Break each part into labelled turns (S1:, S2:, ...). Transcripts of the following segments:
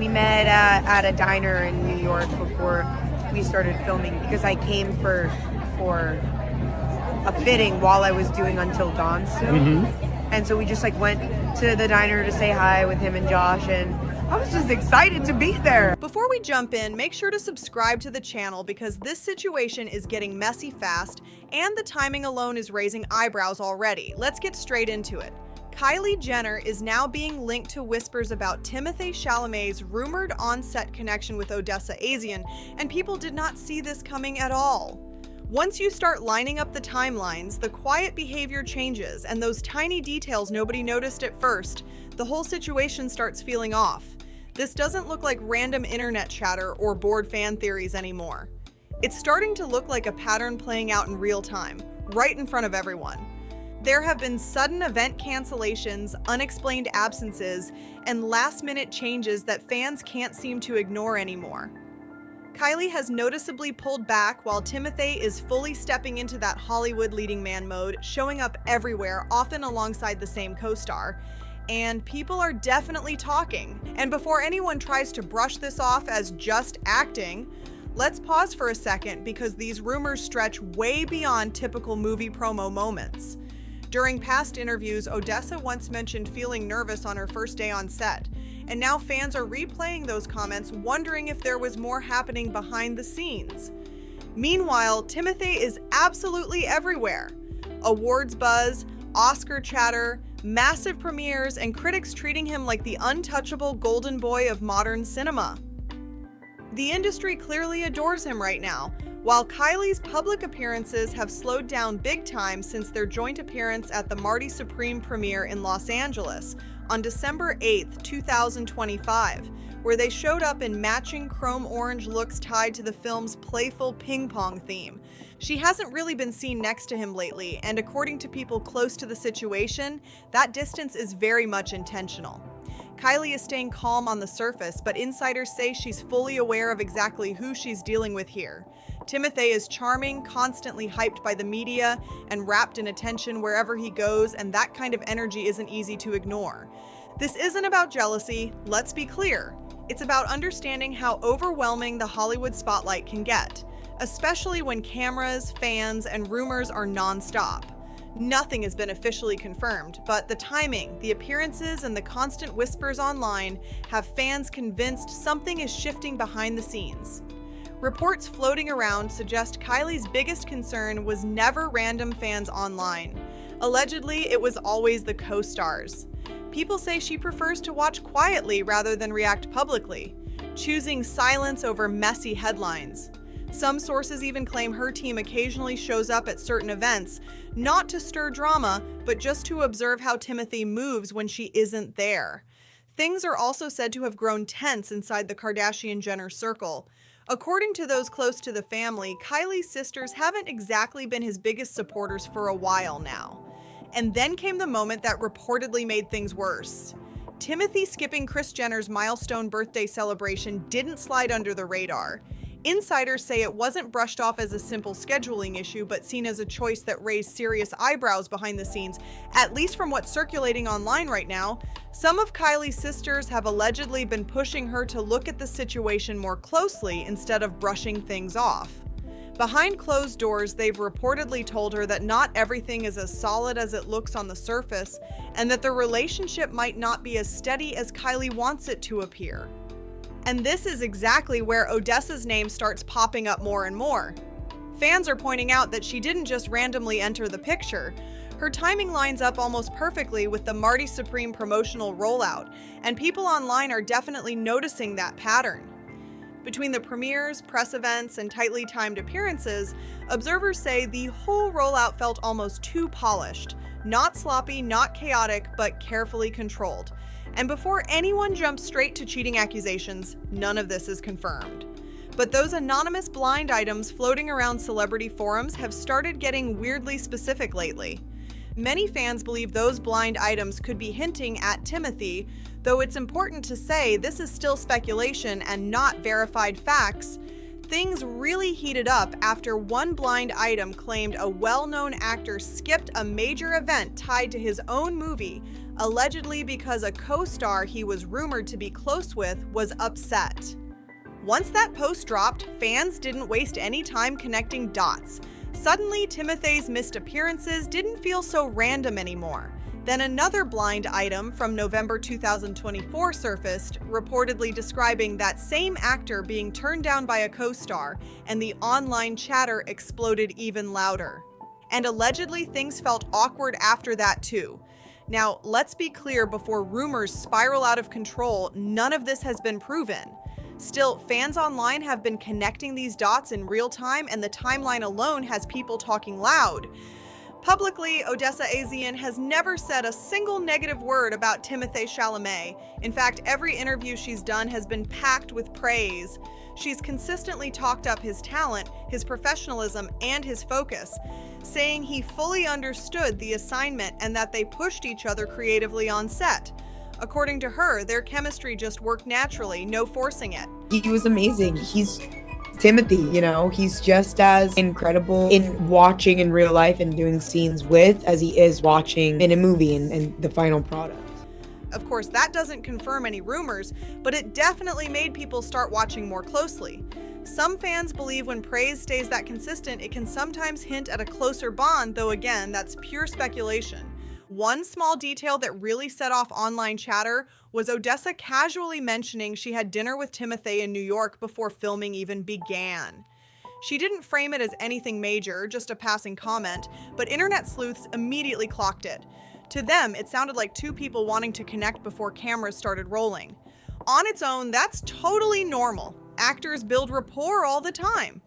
S1: We met at a diner in New York before we started filming because I came for a fitting while I was doing Until Dawn still. And so we just like went to the diner to say hi with him and Josh, and I was just excited to be there.
S2: Before we jump in, make sure to subscribe to the channel because this situation is getting messy fast and the timing alone is raising eyebrows already. Let's get straight into it. Kylie Jenner is now being linked to whispers about Timothée Chalamet's rumored on-set connection with Odessa A'zion, and people did not see this coming at all. Once you start lining up the timelines, the quiet behavior changes, and those tiny details nobody noticed at first, the whole situation starts feeling off. This doesn't look like random internet chatter or bored fan theories anymore. It's starting to look like a pattern playing out in real time, right in front of everyone. There have been sudden event cancellations, unexplained absences, and last-minute changes that fans can't seem to ignore anymore. Kylie has noticeably pulled back while Timothée is fully stepping into that Hollywood leading man mode, showing up everywhere, often alongside the same co-star. And people are definitely talking. And before anyone tries to brush this off as just acting, let's pause for a second because these rumors stretch way beyond typical movie promo moments. During past interviews, Odessa once mentioned feeling nervous on her first day on set, and now fans are replaying those comments, wondering if there was more happening behind the scenes. Meanwhile, Timothée is absolutely everywhere. Awards buzz, Oscar chatter, massive premieres, and critics treating him like the untouchable golden boy of modern cinema. The industry clearly adores him right now, while Kylie's public appearances have slowed down big time since their joint appearance at the Marty Supreme premiere in Los Angeles on December 8, 2025, where they showed up in matching chrome orange looks tied to the film's playful ping pong theme. She hasn't really been seen next to him lately, and according to people close to the situation, that distance is very much intentional. Kylie is staying calm on the surface, but insiders say she's fully aware of exactly who she's dealing with here. Timothée is charming, constantly hyped by the media, and wrapped in attention wherever he goes, and that kind of energy isn't easy to ignore. This isn't about jealousy, let's be clear. It's about understanding how overwhelming the Hollywood spotlight can get, especially when cameras, fans, and rumors are non-stop. Nothing has been officially confirmed, but the timing, the appearances, and the constant whispers online have fans convinced something is shifting behind the scenes. Reports floating around suggest Kylie's biggest concern was never random fans online. Allegedly, it was always the co-stars. People say she prefers to watch quietly rather than react publicly, choosing silence over messy headlines. Some sources even claim her team occasionally shows up at certain events, not to stir drama, but just to observe how Timothée moves when she isn't there. Things are also said to have grown tense inside the Kardashian Jenner circle. According to those close to the family, Kylie's sisters haven't exactly been his biggest supporters for a while now. And then came the moment that reportedly made things worse. Timothée skipping Kris Jenner's milestone birthday celebration didn't slide under the radar. Insiders say it wasn't brushed off as a simple scheduling issue, but seen as a choice that raised serious eyebrows behind the scenes, at least from what's circulating online right now. Some of Kylie's sisters have allegedly been pushing her to look at the situation more closely instead of brushing things off. Behind closed doors, they've reportedly told her that not everything is as solid as it looks on the surface, and that the relationship might not be as steady as Kylie wants it to appear. And this is exactly where Odessa's name starts popping up more and more. Fans are pointing out that she didn't just randomly enter the picture. Her timing lines up almost perfectly with the Marty Supreme promotional rollout, and people online are definitely noticing that pattern. Between the premieres, press events, and tightly timed appearances, observers say the whole rollout felt almost too polished. Not sloppy, not chaotic, but carefully controlled. And before anyone jumps straight to cheating accusations, none of this is confirmed. But those anonymous blind items floating around celebrity forums have started getting weirdly specific lately. Many fans believe those blind items could be hinting at Timothée, though it's important to say this is still speculation and not verified facts. Things really heated up after one blind item claimed a well-known actor skipped a major event tied to his own movie, allegedly because a co-star he was rumored to be close with was upset. Once that post dropped, fans didn't waste any time connecting dots. Suddenly, Timothée's missed appearances didn't feel so random anymore. Then another blind item from November 2024 surfaced, reportedly describing that same actor being turned down by a co-star, and the online chatter exploded even louder. And allegedly, things felt awkward after that too. Now, let's be clear, before rumors spiral out of control, none of this has been proven. Still, fans online have been connecting these dots in real time, and the timeline alone has people talking loud. Publicly, Odessa A'zion has never said a single negative word about Timothée Chalamet. In fact, every interview she's done has been packed with praise. She's consistently talked up his talent, his professionalism, and his focus, saying he fully understood the assignment and that they pushed each other creatively on set. According to her, their chemistry just worked naturally, no forcing it.
S1: He was amazing. He's Timothée, he's just as incredible in watching in real life and doing scenes with as he is watching in a movie and the final product.
S2: Of course, that doesn't confirm any rumors, but it definitely made people start watching more closely. Some fans believe when praise stays that consistent, it can sometimes hint at a closer bond, though again, that's pure speculation. One small detail that really set off online chatter was Odessa casually mentioning she had dinner with Timothée in New York before filming even began. She didn't frame it as anything major, just a passing comment, but internet sleuths immediately clocked it. To them, it sounded like two people wanting to connect before cameras started rolling. On its own, that's totally normal. Actors build rapport all the time.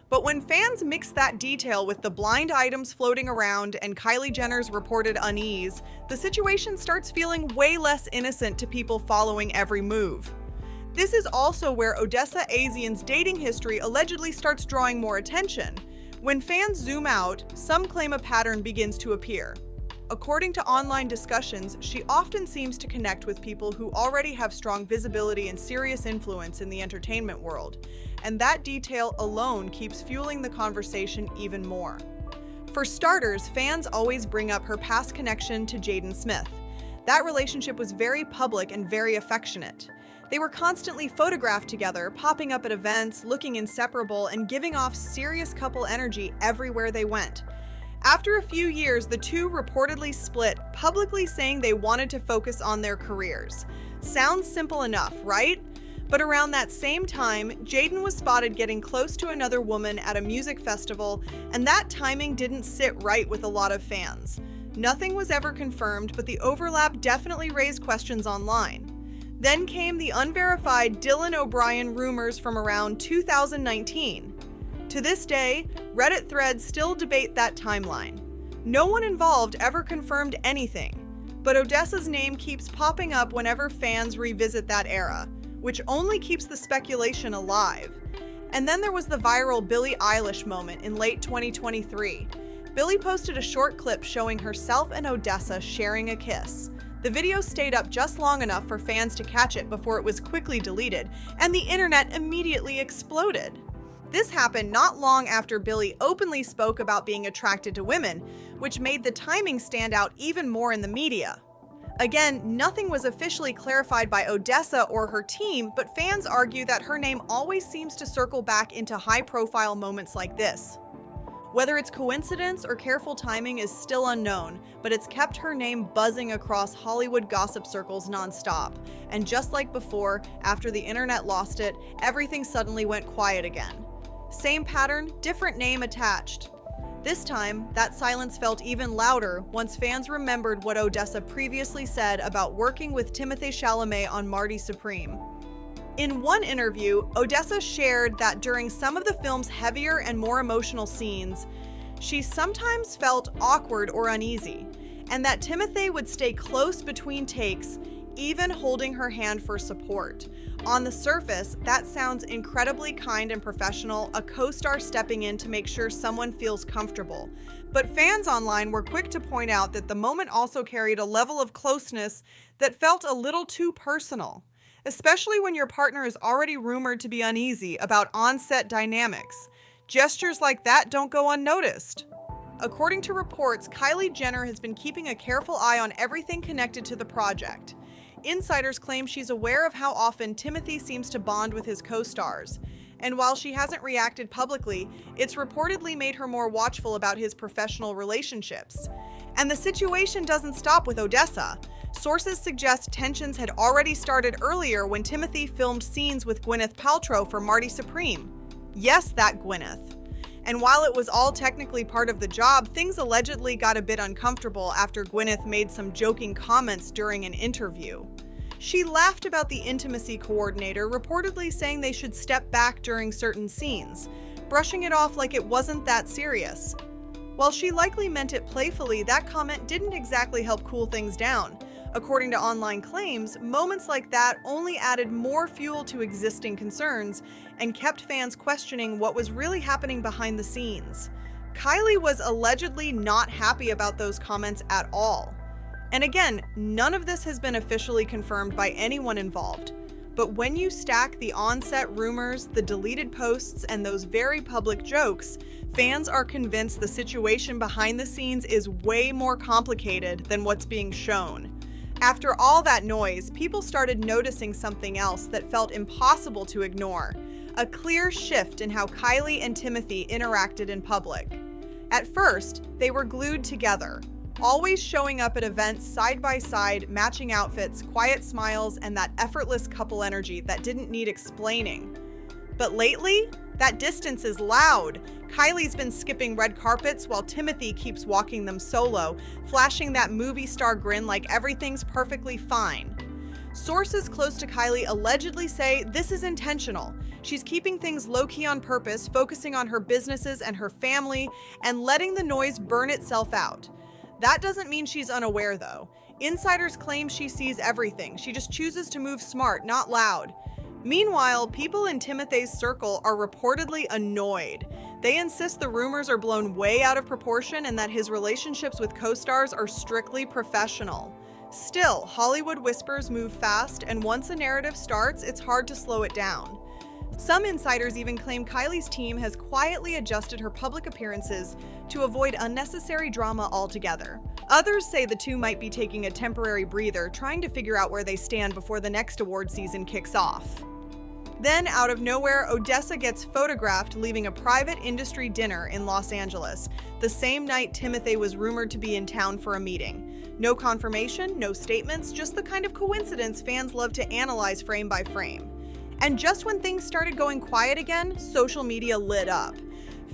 S2: But when fans mix that detail with the blind items floating around and Kylie Jenner's reported unease, the situation starts feeling way less innocent to people following every move. This is also where Odessa A'zion's dating history allegedly starts drawing more attention. When fans zoom out, some claim a pattern begins to appear. According to online discussions, she often seems to connect with people who already have strong visibility and serious influence in the entertainment world, and that detail alone keeps fueling the conversation even more. For starters, fans always bring up her past connection to Jaden Smith. That relationship was very public and very affectionate. They were constantly photographed together, popping up at events, looking inseparable, and giving off serious couple energy everywhere they went. After a few years, the two reportedly split, publicly saying they wanted to focus on their careers. Sounds simple enough, right? But around that same time, Jaden was spotted getting close to another woman at a music festival, and that timing didn't sit right with a lot of fans. Nothing was ever confirmed, but the overlap definitely raised questions online. Then came the unverified Dylan O'Brien rumors from around 2019. To this day, Reddit threads still debate that timeline. No one involved ever confirmed anything, but Odessa's name keeps popping up whenever fans revisit that era, which only keeps the speculation alive. And then there was the viral Billie Eilish moment in late 2023. Billie posted a short clip showing herself and Odessa sharing a kiss. The video stayed up just long enough for fans to catch it before it was quickly deleted, and the internet immediately exploded. This happened not long after Billie openly spoke about being attracted to women, which made the timing stand out even more in the media. Again, nothing was officially clarified by Odessa or her team, but fans argue that her name always seems to circle back into high-profile moments like this. Whether it's coincidence or careful timing is still unknown, but it's kept her name buzzing across Hollywood gossip circles nonstop. And just like before, after the internet lost it, everything suddenly went quiet again. Same pattern, different name attached. This time, that silence felt even louder once fans remembered what Odessa previously said about working with Timothée Chalamet on Marty Supreme. In one interview, Odessa shared that during some of the film's heavier and more emotional scenes, she sometimes felt awkward or uneasy, and that Timothée would stay close between takes, even holding her hand for support. On the surface, that sounds incredibly kind and professional, a co-star stepping in to make sure someone feels comfortable. But fans online were quick to point out that the moment also carried a level of closeness that felt a little too personal. especially when your partner is already rumored to be uneasy about on-set dynamics. Gestures like that don't go unnoticed. According to reports, Kylie Jenner has been keeping a careful eye on everything connected to the project. Insiders claim she's aware of how often Timothée seems to bond with his co-stars. And while she hasn't reacted publicly, it's reportedly made her more watchful about his professional relationships. And the situation doesn't stop with Odessa. Sources suggest tensions had already started earlier when Timothée filmed scenes with Gwyneth Paltrow for Marty Supreme. Yes, that Gwyneth. And while it was all technically part of the job, things allegedly got a bit uncomfortable after Gwyneth made some joking comments during an interview. She laughed about the intimacy coordinator reportedly saying they should step back during certain scenes, brushing it off like it wasn't that serious. While she likely meant it playfully, that comment didn't exactly help cool things down. According to online claims, moments like that only added more fuel to existing concerns and kept fans questioning what was really happening behind the scenes. Kylie was allegedly not happy about those comments at all. And again, none of this has been officially confirmed by anyone involved. But when you stack the on-set rumors, the deleted posts, and those very public jokes, fans are convinced the situation behind the scenes is way more complicated than what's being shown. After all that noise, people started noticing something else that felt impossible to ignore: a clear shift in how Kylie and Timothée interacted in public. At first, they were glued together, always showing up at events side by side, matching outfits, quiet smiles, and that effortless couple energy that didn't need explaining. But lately, that distance is loud. Kylie's been skipping red carpets while Timothée keeps walking them solo, flashing that movie star grin like everything's perfectly fine. Sources close to Kylie allegedly say this is intentional. She's keeping things low-key on purpose, focusing on her businesses and her family, and letting the noise burn itself out. That doesn't mean she's unaware, though. Insiders claim she sees everything. She just chooses to move smart, not loud. Meanwhile, people in Timothée's circle are reportedly annoyed. They insist the rumors are blown way out of proportion and that his relationships with co-stars are strictly professional. Still, Hollywood whispers move fast, and once a narrative starts, it's hard to slow it down. Some insiders even claim Kylie's team has quietly adjusted her public appearances to avoid unnecessary drama altogether. Others say the two might be taking a temporary breather, trying to figure out where they stand before the next award season kicks off. Then, out of nowhere, Odessa gets photographed leaving a private industry dinner in Los Angeles, the same night Timothée was rumored to be in town for a meeting. No confirmation, no statements, just the kind of coincidence fans love to analyze frame by frame. And just when things started going quiet again, social media lit up.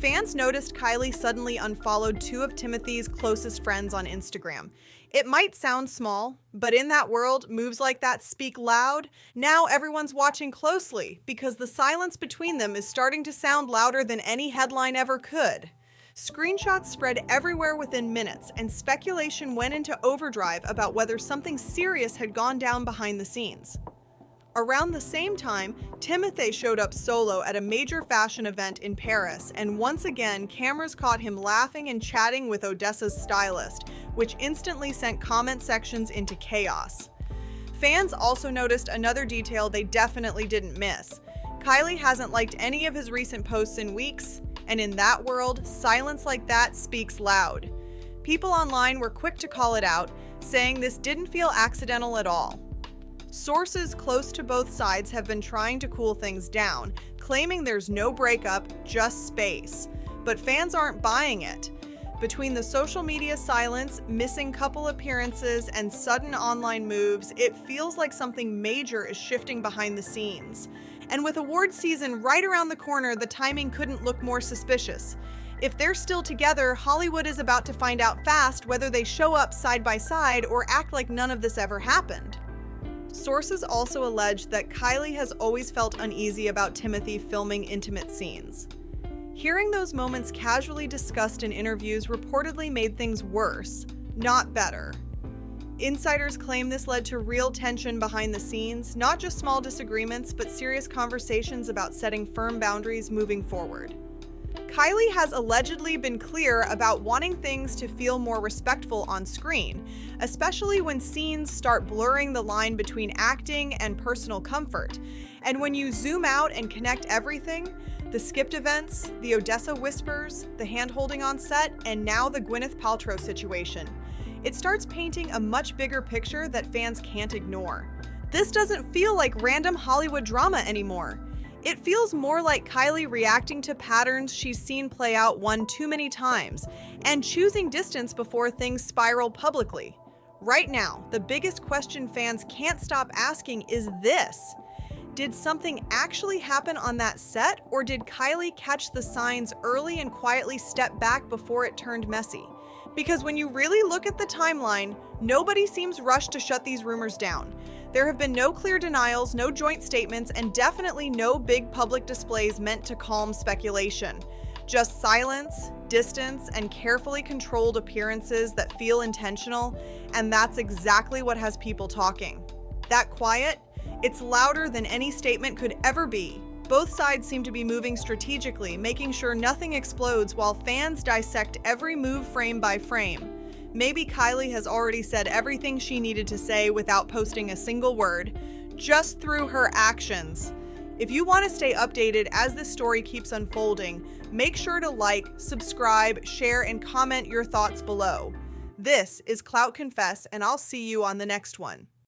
S2: Fans noticed Kylie suddenly unfollowed two of Timothée's closest friends on Instagram. It might sound small, but in that world, moves like that speak loud. Now everyone's watching closely because the silence between them is starting to sound louder than any headline ever could. Screenshots spread everywhere within minutes, and speculation went into overdrive about whether something serious had gone down behind the scenes. Around the same time, Timothée showed up solo at a major fashion event in Paris, and once again, cameras caught him laughing and chatting with Odessa's stylist, which instantly sent comment sections into chaos. Fans also noticed another detail they definitely didn't miss. Kylie hasn't liked any of his recent posts in weeks, and in that world, silence like that speaks loud. People online were quick to call it out, saying this didn't feel accidental at all. Sources close to both sides have been trying to cool things down, claiming there's no breakup, just space. But fans aren't buying it. Between the social media silence, missing couple appearances, and sudden online moves, it feels like something major is shifting behind the scenes. And with awards season right around the corner, the timing couldn't look more suspicious. If they're still together, Hollywood is about to find out fast whether they show up side by side or act like none of this ever happened. Sources also allege that Kylie has always felt uneasy about Timothée filming intimate scenes. Hearing those moments casually discussed in interviews reportedly made things worse, not better. Insiders claim this led to real tension behind the scenes, not just small disagreements, but serious conversations about setting firm boundaries moving forward. Kylie has allegedly been clear about wanting things to feel more respectful on screen, especially when scenes start blurring the line between acting and personal comfort. And when you zoom out and connect everything, the skipped events, the Odessa whispers, the hand-holding on set, and now the Gwyneth Paltrow situation, it starts painting a much bigger picture that fans can't ignore. This doesn't feel like random Hollywood drama anymore. It feels more like Kylie reacting to patterns she's seen play out one too many times and choosing distance before things spiral publicly. Right now, the biggest question fans can't stop asking is this: did something actually happen on that set, or did Kylie catch the signs early and quietly step back before it turned messy? Because when you really look at the timeline, nobody seems rushed to shut these rumors down. There have been no clear denials, no joint statements, and definitely no big public displays meant to calm speculation. Just silence, distance, and carefully controlled appearances that feel intentional, and that's exactly what has people talking. That quiet, it's louder than any statement could ever be. Both sides seem to be moving strategically, making sure nothing explodes while fans dissect every move frame by frame. Maybe Kylie has already said everything she needed to say without posting a single word, just through her actions. If you want to stay updated as this story keeps unfolding, make sure to like, subscribe, share, and comment your thoughts below. This is CloutConfess, and I'll see you on the next one.